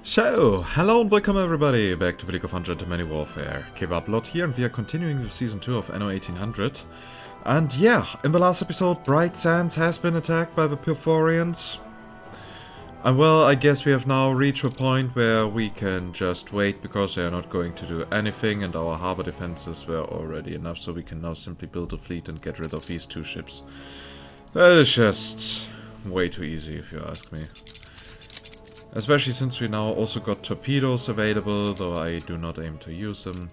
So, hello and welcome everybody back to Felix of Ungentlemanly Warfare. Kebablord here, and we are continuing with Season 2 of Anno 1800. And yeah, in the last episode, Bright Sands has been attacked by the Perforians. And well, I guess we have now reached a point where we can just wait, because they are not going to do anything, and our harbor defenses were already enough, so we can now simply build a fleet and get rid of these two ships. That is just way too easy, if you ask me. Especially since we now also got torpedoes available, though I do not aim to use them.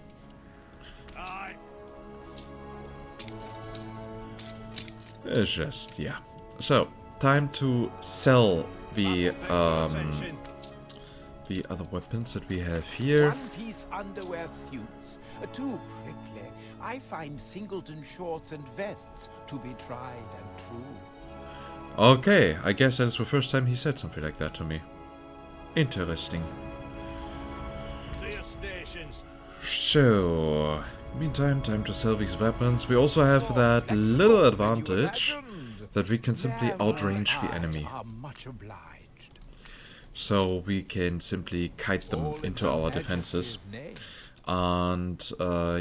It's just, yeah. So, time to sell the other weapons that we have here. One-piece underwear suits, too prickly. I find singleton shorts and vests to be tried and true. Okay, I guess that's the first time he said something like that to me. Interesting. So, meantime, time to sell these weapons. We also have that little advantage that we can simply outrange the enemy. So we can simply kite them into our defenses. And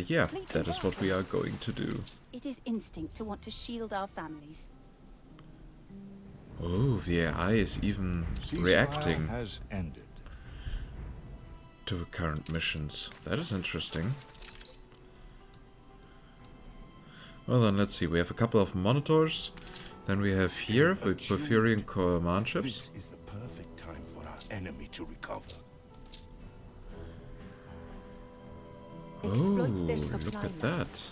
yeah, that is what we are going to do. It is instinct to want to shield our families. Oh, the AI is even reacting to the current missions. That is interesting. Well then, let's see. We have a couple of monitors. Then we have here the Perforian command ships. This is the perfect time for our enemy to recover. Oh, look at that.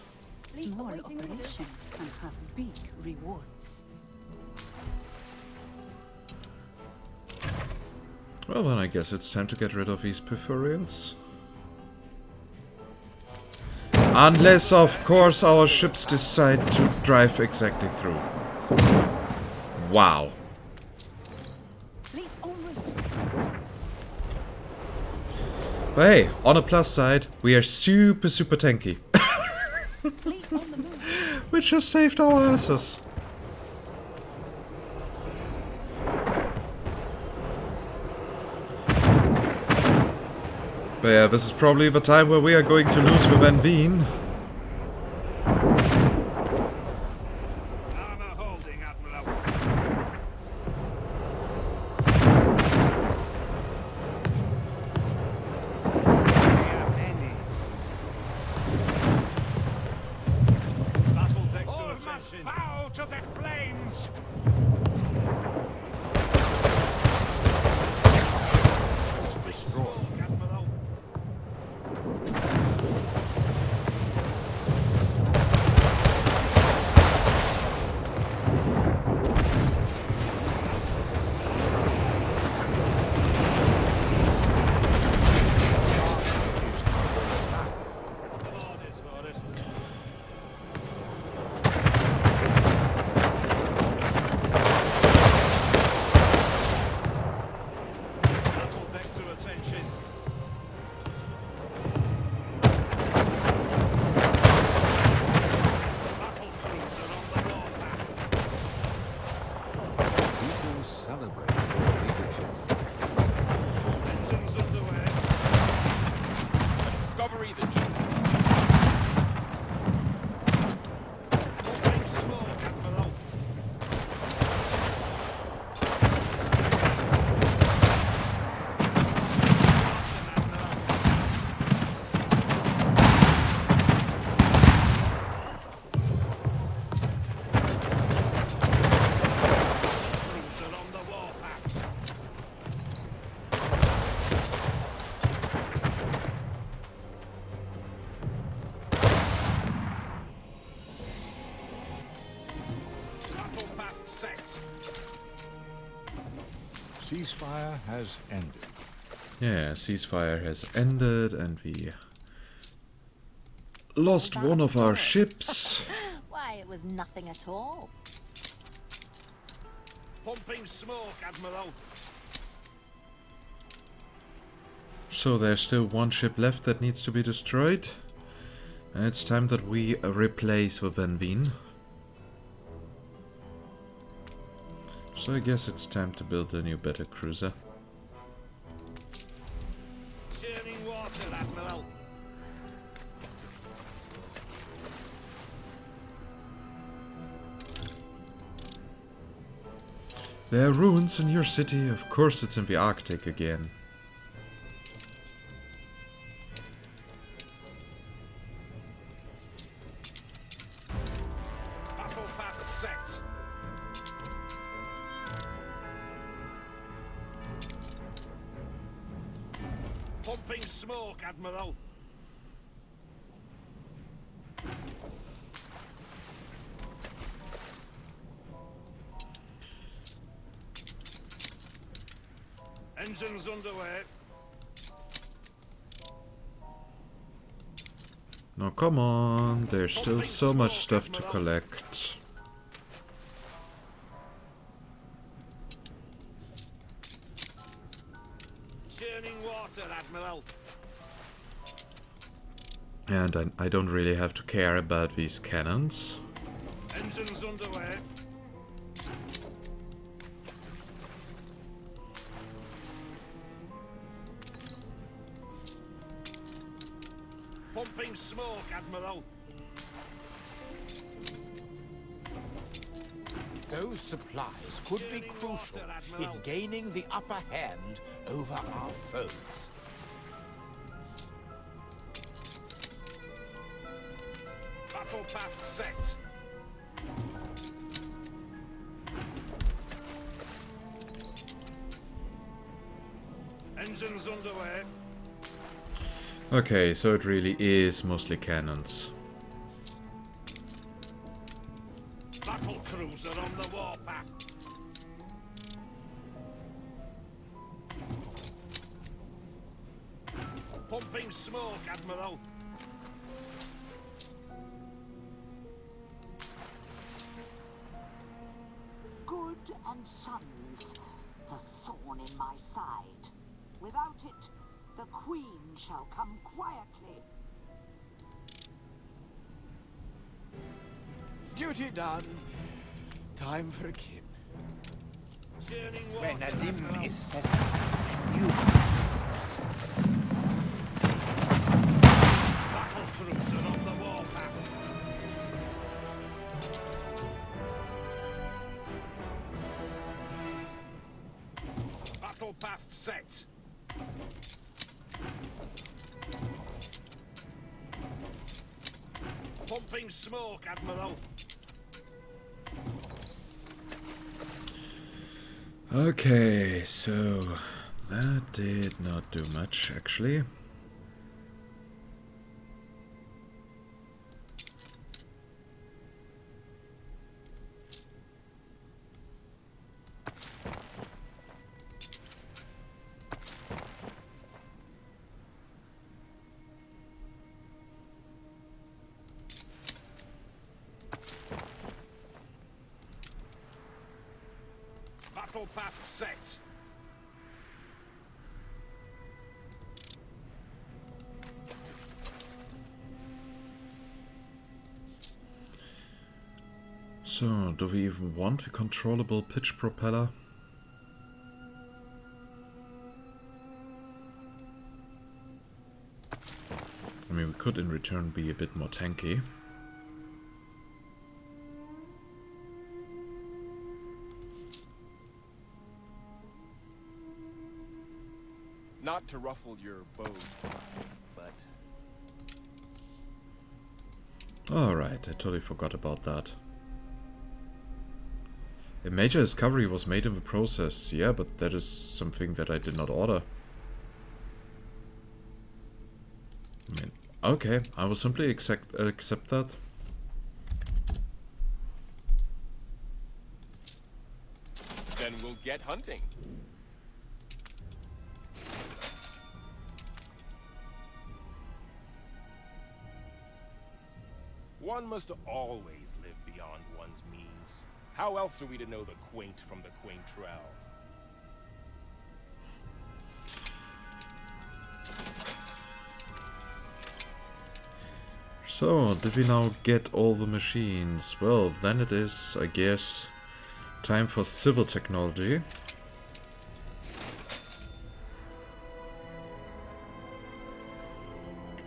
Small operations can have big rewards. Well then, I guess it's time to get rid of these Perforians. Unless, of course, our ships decide to drive exactly through. Wow. But hey, on a plus side, we are super tanky. Which just saved our asses. But yeah, this is probably the time where we are going to lose the Veen. Bow to the flames! Ceasefire has ended. Yeah, ceasefire has ended and we lost one of our ships. Why, it was nothing at all. Pumping smoke, Admiral. So there's still one ship left that needs to be destroyed. And it's time that we replace the Veen. So I guess it's time to build a new better cruiser. water, Admiral. There are ruins in your city. Of course it's in the Arctic again. Battle path set. Pumping smoke, Admiral. Engines underway. No, come on. There's still so much stuff to collect. Churning water, Admiral. And I don't really have to care about these cannons. Engines underway. Pumping smoke, Admiral. Those supplies could be crucial in gaining the upper hand over our foes. Battle path set. Engines underway. Okay, so it really is mostly cannons. Battle cruiser on the warpath. Pumping smoke, Admiral. Good and sons, the thorn in my side. Without it, the Queen shall come quietly. Duty done. Time for a kip. Churning When water, a limb Admiral. is severed, you Battle cruiser on the warpath. Battle path set. Pumping smoke, Admiral. Okay, so that did not do much actually. Battle path set. So, do we even want the controllable pitch propeller? I mean, we could in return be a bit more tanky. Not to ruffle your boat, but... Alright, I totally forgot about that. A major discovery was made in the process. Yeah, but that is something that I did not order. I mean, okay, I will simply accept that. Then we'll get hunting. One must always live beyond one's means. How else are we to know the quaint from the quaintrell? So, did we now get all the machines? Well, then it is, I guess, time for civil technology.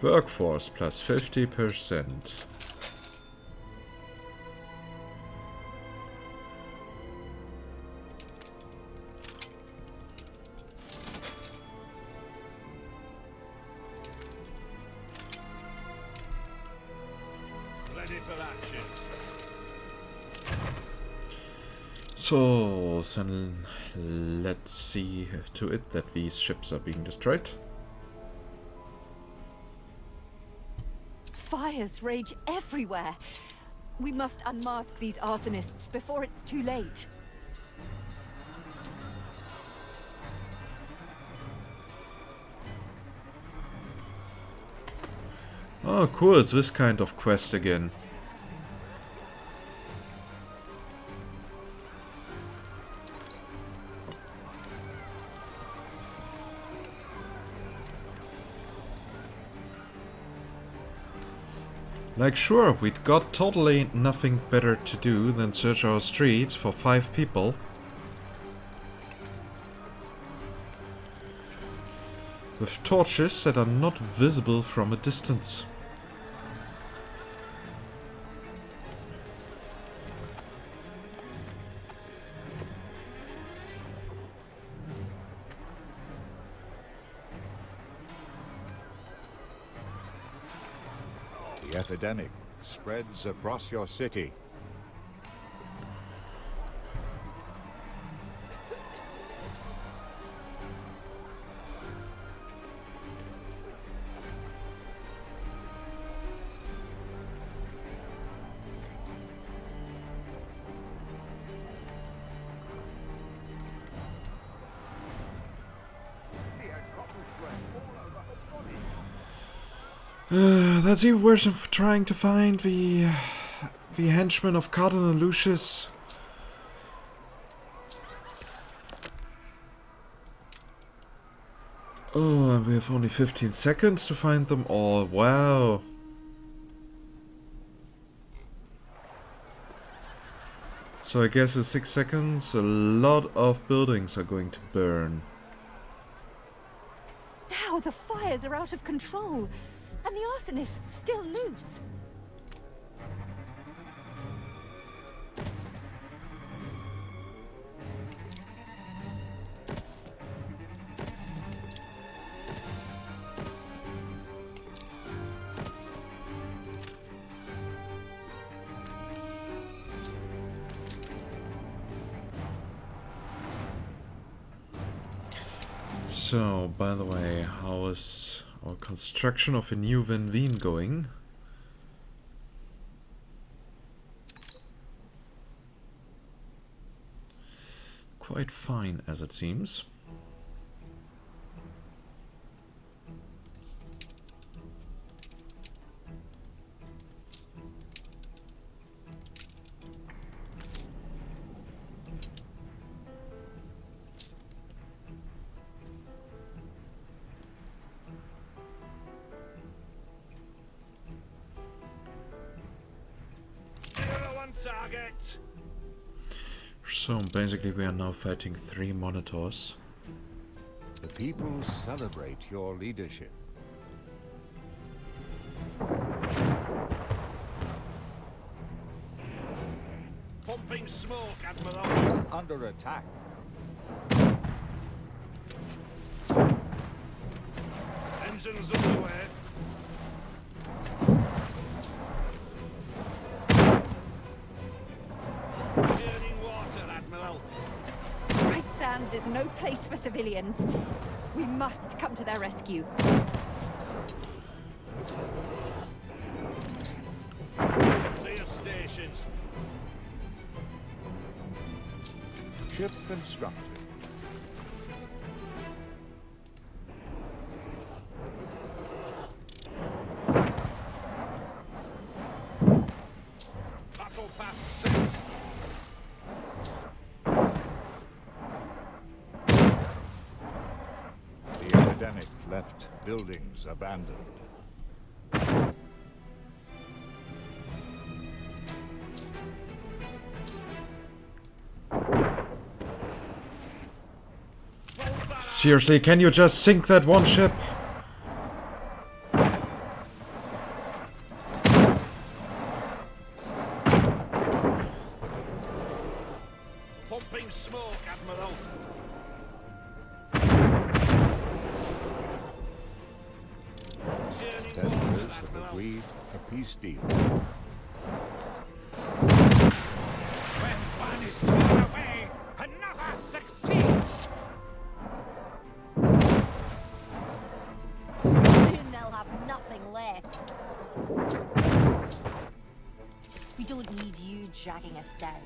Workforce plus 50%. Ready for action. So then let's see to it that these ships are being destroyed. Fires rage everywhere. We must unmask these arsonists before it's too late. Oh cool, it's this kind of quest again. Like sure, we'd got totally nothing better to do than search our streets for 5 people. With torches that are not visible from a distance. The epidemic spreads across your city. That's even worse than trying to find the henchmen of Cardinal Lucius. Oh, and we have only 15 seconds to find them all. Wow. So I guess in 6 seconds a lot of buildings are going to burn. Now the fires are out of control, and the arsonists still loose. So, by the way, how is our construction of a new Veen going? Quite fine, as it seems. Target. So basically we are now fighting 3 monitors. The people celebrate your leadership. Pumping smoke, Admiral. Under attack. Engines underway. Is no place for civilians. We must come to their rescue. Clear stations. Ship constructed. Battle path 6. Left buildings abandoned. Seriously, can you just sink that one ship? steel. When one is torn away, another succeeds. Soon they'll have nothing left. We don't need you dragging us down.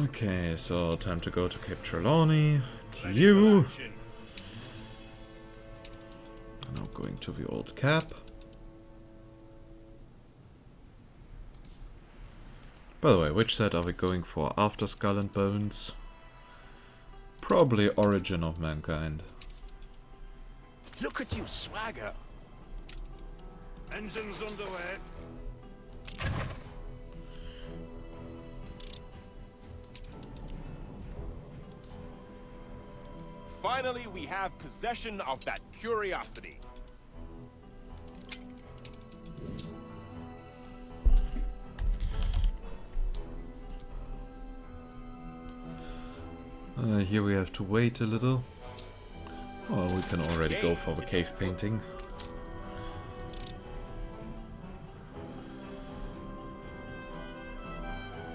Okay, so time to go to Cape Trelawney. To you. Now going to the old cap. By the way, which set are we going for after Skull and Bones? Probably Origin of Mankind. Look at you swagger. Engines underway. Finally, we have possession of that curiosity. Here we have to wait a little. Oh, we can already go for the cave painting.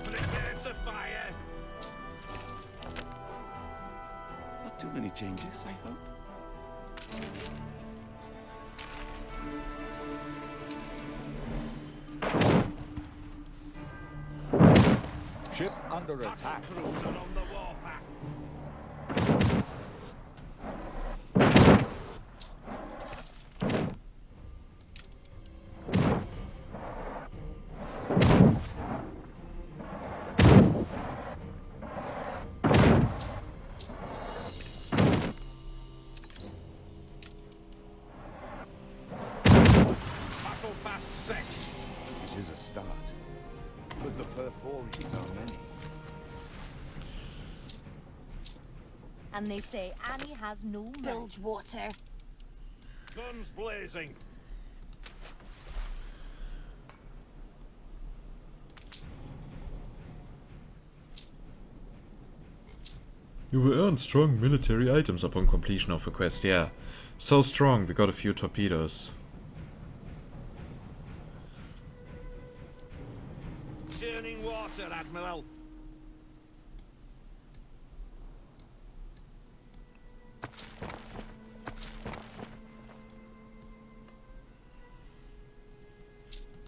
Prepare to fire. Not too many changes, I hope. Ship under attack. Cruiser on the warpath. Battle pass 6. It is a start. But the perfories are many. And they say Annie has no bilge water. Guns blazing. You will earn strong military items upon completion of the quest, yeah. So strong, we got a few torpedoes. Churning water, Admiral.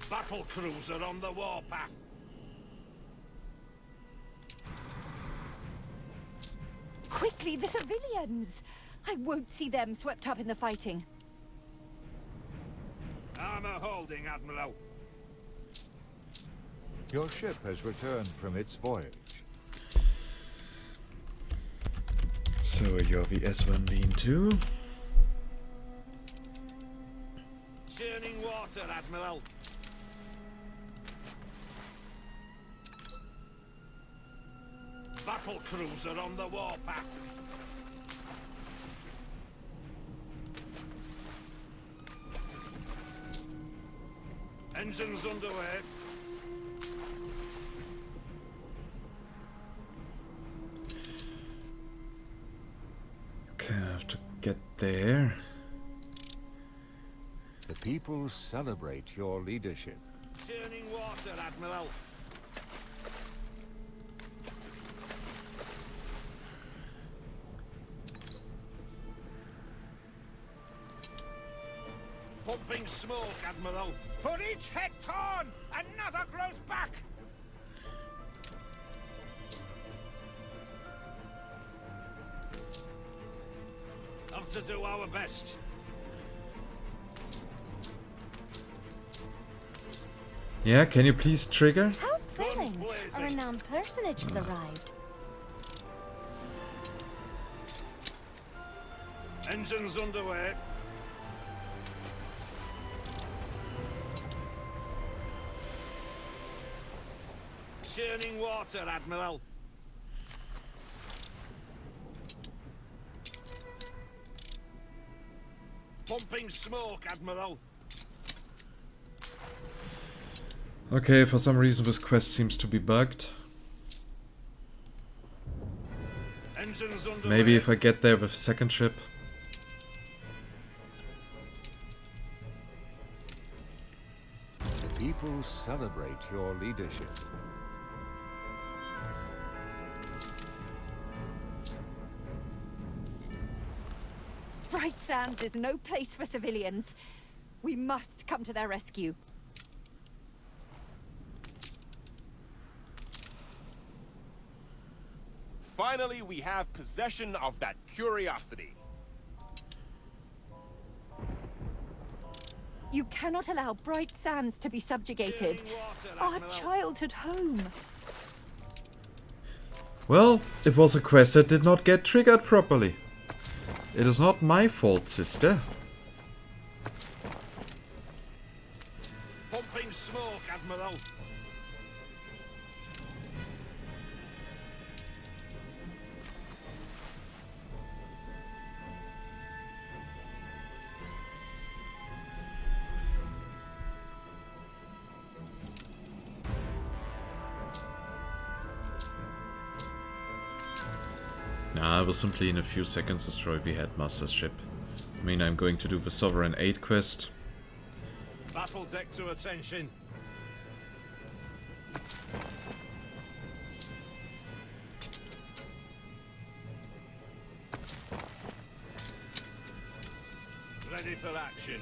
Battle cruiser on the warpath. Quickly, the civilians! I won't see them swept up in the fighting. Armor holding, Admiral. Your ship has returned from its voyage. So you're the S1 Veen too? Churning water, Admiral. Battle cruiser on the warpath. Engines underway. Okay, I have to get there. The people celebrate your leadership. Churning water, Admiral. Pumping smoke, Admiral. For each head torn, another grows back. Have to do our best. Yeah, can you please trigger? How thrilling! A renowned personage has arrived. Engines underway. Churning water, Admiral. Pumping smoke, Admiral. Okay, for some reason this quest seems to be bugged. Engines underway. Maybe if I get there with second ship. people celebrate your leadership. Bright Sands is no place for civilians. We must come to their rescue. Finally, we have possession of that curiosity. You cannot allow Bright Sands to be subjugated. Our childhood home. Well, it was a quest that did not get triggered properly. It is not my fault, sister. Pumping smoke, Admiral. Nah, I will simply in a few seconds destroy the Headmaster's ship. I mean, I'm going to do the Sovereign Aid quest. Battle deck to attention. Ready for action.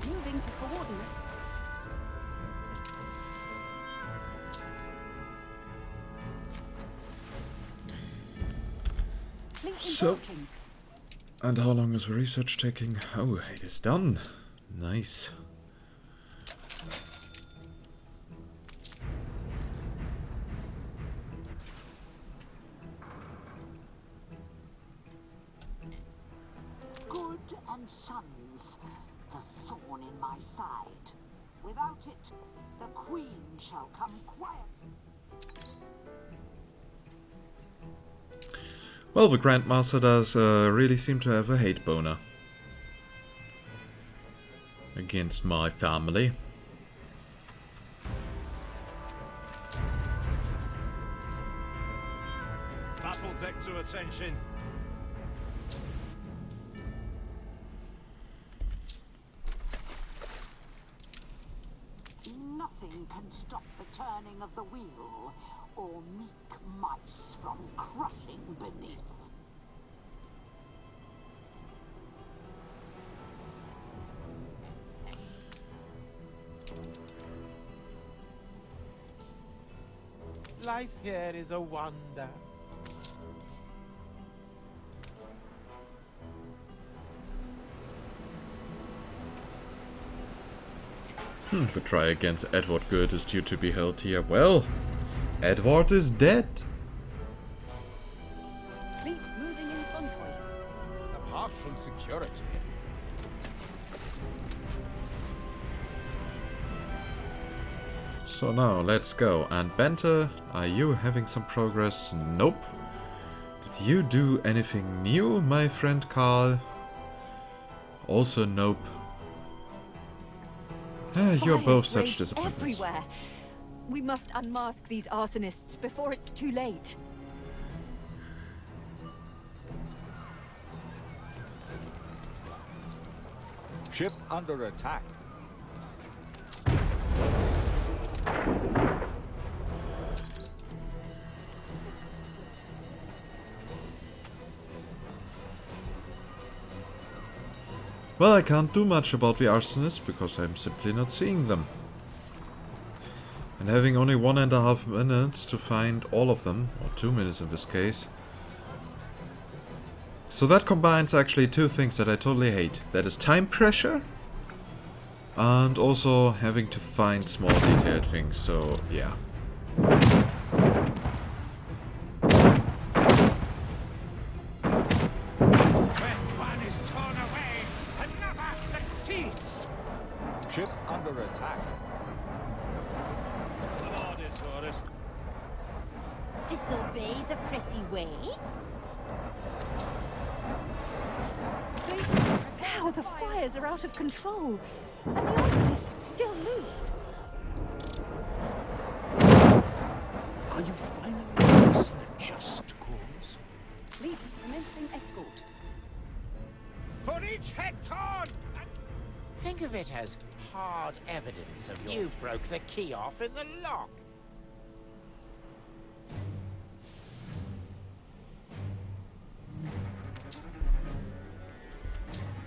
Moving to coordinates. Fleet So, embarking. and how long is the research taking? Oh, it is done. Nice. Good and sons, the thorn in my side. Without it, the queen shall come quiet. Well, the Grandmaster does really seem to have a hate boner against my family. Battle deck to attention. Nothing can stop the turning of the wheel, or meek mice from crushing beneath. Life here is a wonder. The try against Edward Good is due to be held here. Well, Edward is dead. Fleet moving in convoy. Apart from security. So now, let's go. And Bente, are you having some progress? Nope. Did you do anything new, my friend Carl? Also nope. You're Fires both such rage disappointments. everywhere. We must unmask these arsonists before it's too late. Ship under attack. Well, I can't do much about the arsonists because I'm simply not seeing them. And having only 1.5 minutes to find all of them, or 2 minutes in this case. So that combines actually two things that I totally hate. That is time pressure, and also having to find small detailed things, so yeah. Ship under attack. Disobey's a pretty way. Now the fires are out of control, and the arsonists still loose. Are you finally embracing a just cause? Fleet commencing escort. For each hecton! Think of it as hard evidence of you broke the key off in the lock.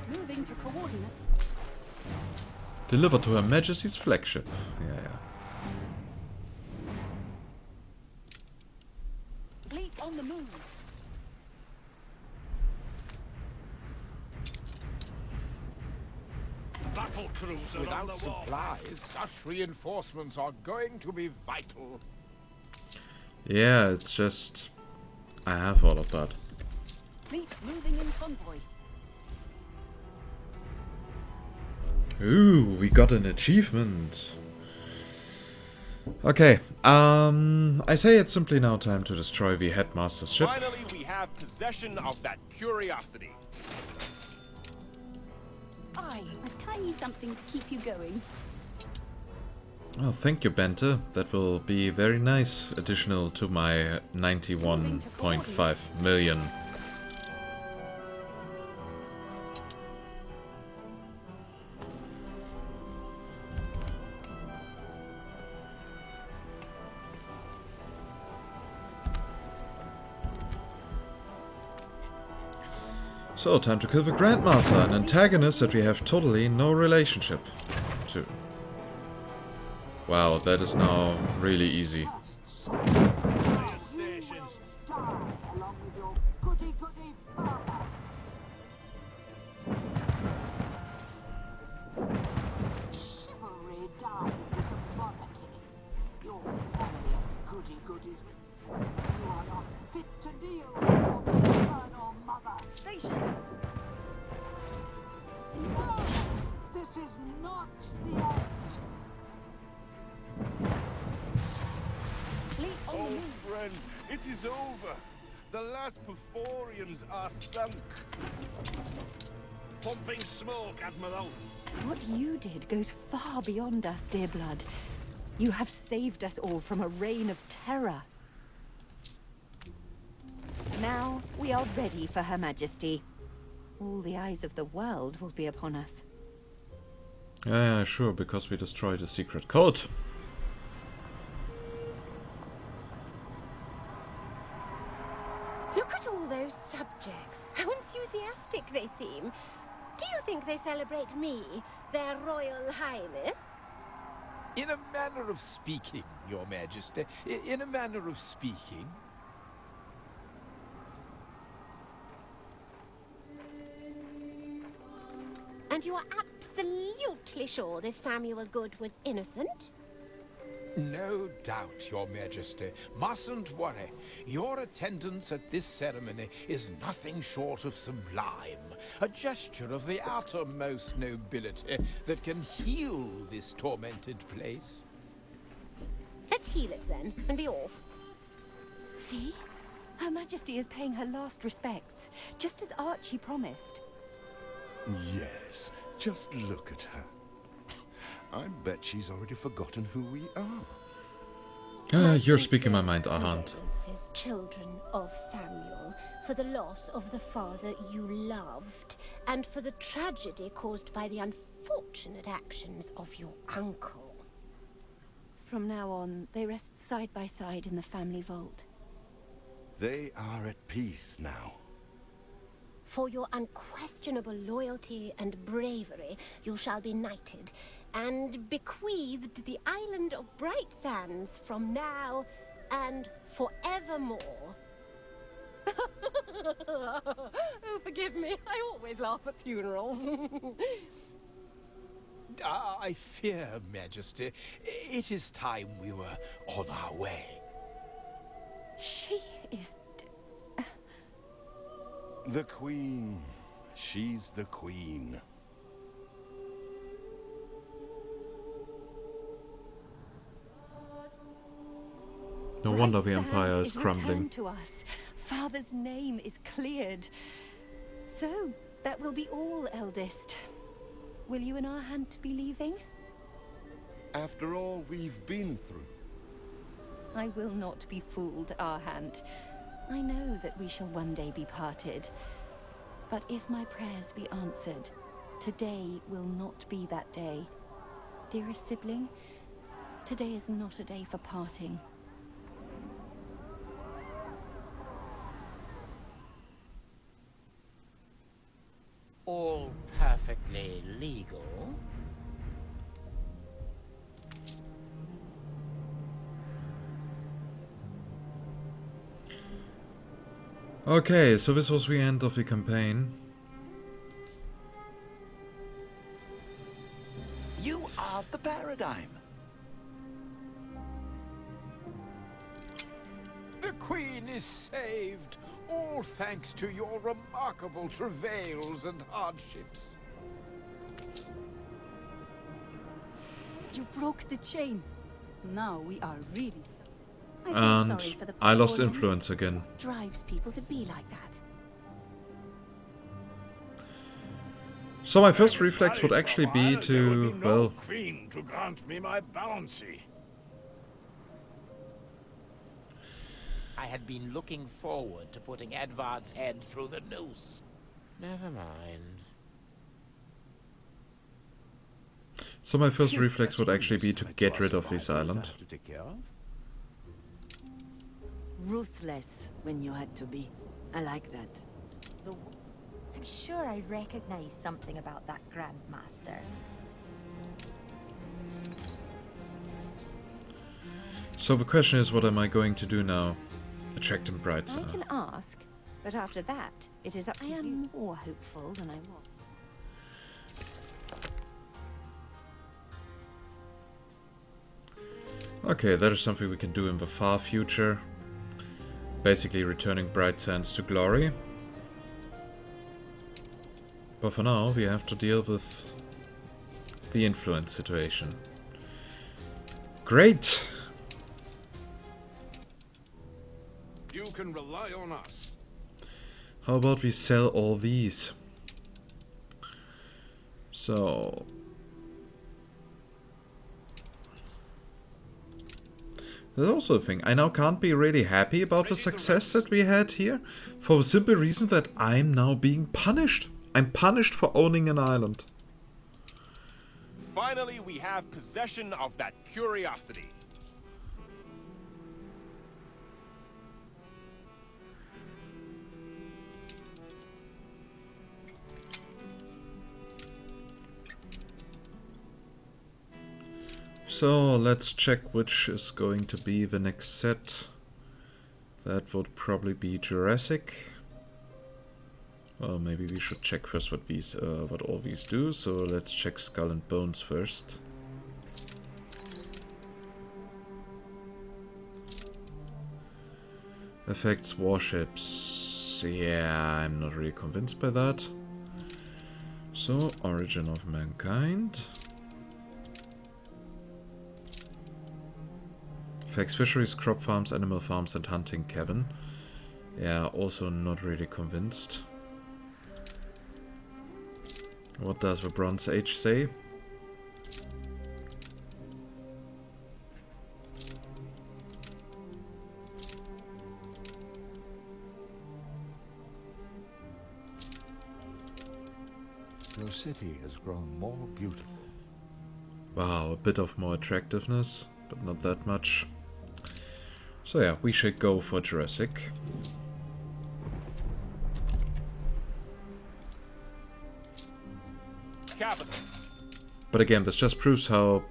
Moving to coordinates. Delivered to Her Majesty's flagship. Yeah. Fleet on the move. Battle cruiser on Without the wall. supplies, such reinforcements are going to be vital. Yeah, it's just... I have all of that. Fleet moving in convoy. Ooh, we got an achievement. Okay, I say it's simply now time to destroy the headmaster's ship. Finally, we have possession of that curiosity. Aye, a tiny something to keep you going. Oh, thank you, Bente. That will be very nice additional to my 91.5 million. So, time to kill the Grandmaster, an antagonist that we have totally no relationship to. Wow, that is now really easy. Stations. Die along with your goody-goody father. Chivalry died with the monarchy. Your family of goody-goodies. You are not fit to kneel before the eternal mother. Stations. No! This is not the end. Fleet on the Oh, move. friend, it is over. The last Perforians are sunk. Pumping smoke, Admiral. What you did goes far beyond us, dear blood. You have saved us all from a reign of terror. Now we are ready for Her Majesty. All the eyes of the world will be upon us. Yeah, sure, because we destroyed a secret code. Look at all those subjects. How enthusiastic they seem. Do you think they celebrate me, their Royal Highness? In a manner of speaking, Your Majesty. In a manner of speaking. And you are absolutely sure this Samuel Good was innocent? No doubt, Your Majesty. Mustn't worry. Your attendance at this ceremony is nothing short of sublime. A gesture of the uttermost nobility that can heal this tormented place. Let's heal it then, and be off. See? Her Majesty is paying her last respects, just as Archie promised. Yes, just look at her. I bet she's already forgotten who we are. You're speaking my mind, Ahand. Condolences, children of Samuel, for the loss of the father you loved, and for the tragedy caused by the unfortunate actions of your uncle. From now on, they rest side by side in the family vault. They are at peace now. For your unquestionable loyalty and bravery, you shall be knighted, and bequeathed the island of Bright Sands from now and forevermore. Oh, forgive me. I always laugh at funerals. I fear, Majesty, it is time we were on our way. She is... The Queen. She's the Queen. No wonder the Bright Empire Sands is crumbling. returned to us. Father's name is cleared. So, that will be all, eldest. Will you and Ahant be leaving? After all we've been through. I will not be fooled, Ahant. I know that we shall one day be parted. But if my prayers be answered, today will not be that day. Dearest sibling, today is not a day for parting. All perfectly legal. Okay, so this was the end of the campaign. You are the paradigm. The Queen is saved, all thanks to your remarkable travails and hardships. You broke the chain. Now we are really sorry. And I lost influence again. What drives people to be like that? So my first reflex would actually be to, well... Queen to grant me my bounty. I had been looking forward to putting Edvard's head through the noose. Never mind. So my first reflex would actually be to get rid of this island. Ruthless when you had to be. I like that. I'm sure I recognize something about that Grandmaster. So the question is, what am I going to do now? Attract him bright I side. can ask, but after that, it is up to you. I am more hopeful than I was. Okay, that is something we can do in the far future. Basically returning Bright Sands to glory. But for now, we have to deal with the influence situation. Great! You can rely on us. How about we sell all these? So... There's also a thing. I now can't be really happy about the success that we had here, for the simple reason that I'm now being punished. I'm punished for owning an island. Finally, we have possession of that curiosity. So let's check which is going to be the next set. That would probably be Jurassic. Well, maybe we should check first what these, what all these do. So let's check Skull and Bones first. Affects warships. Yeah, I'm not really convinced by that. So, Origin of Mankind. Affects fisheries, crop farms, animal farms, and hunting cabin. Yeah, also not really convinced. What does the Bronze Age say? Your city has grown more beautiful. Wow, a bit of more attractiveness, but not that much. So yeah, we should go for Jurassic. Capital. But again, this just proves how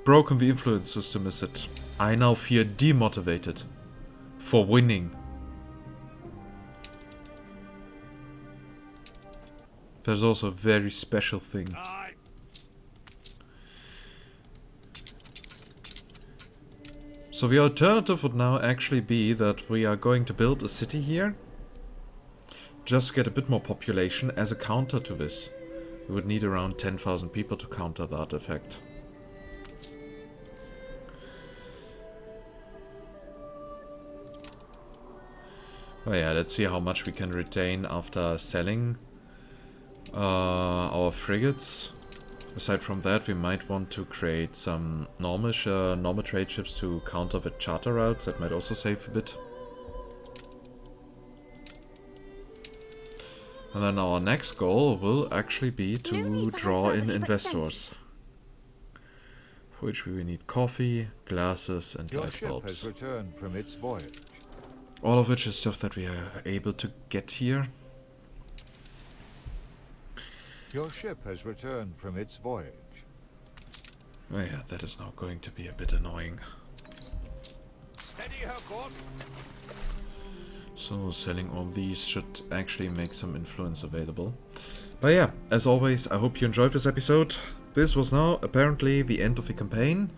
broken the influence system is that I now feel demotivated for winning. There's also a very special thing. So the alternative would now actually be that we are going to build a city here. Just to get a bit more population as a counter to this. We would need around 10,000 people to counter that effect. Oh yeah, let's see how much we can retain after selling our frigates. Aside from that, we might want to create some normal trade ships to counter the charter routes. That might also save a bit. And then our next goal will actually be to draw in investors. For which we will need coffee, glasses, and Your light ship bulbs. has returned from its voyage. All of which is stuff that we are able to get here. Your ship has returned from its voyage. Oh yeah, that is now going to be a bit annoying. Steady her course. So selling all these should actually make some influence available. But yeah, as always, I hope you enjoyed this episode. This was now apparently the end of the campaign.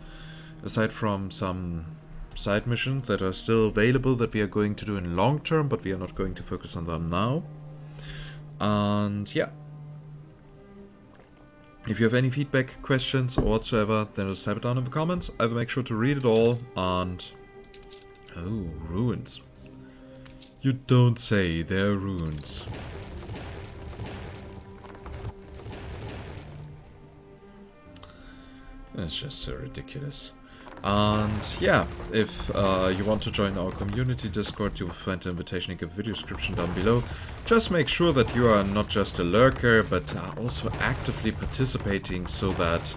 Aside from some side missions that are still available that we are going to do in long term, but we are not going to focus on them now. And yeah. If you have any feedback, questions, or whatsoever, then just type it down in the comments. I will make sure to read it all. And oh, ruins. You don't say, they're ruins. It's just so ridiculous. And yeah, if you want to join our community Discord, you'll find the invitation link in the video description down below. Just make sure that you are not just a lurker, but also actively participating, so that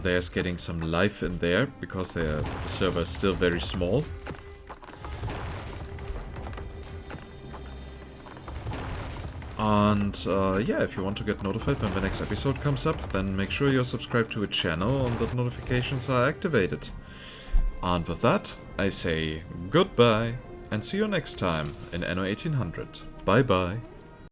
there's getting some life in there, because the server is still very small. And yeah, if you want to get notified when the next episode comes up, then make sure you're subscribed to a channel and that notifications are activated. And with that, I say goodbye and see you next time in Anno 1800. Bye bye.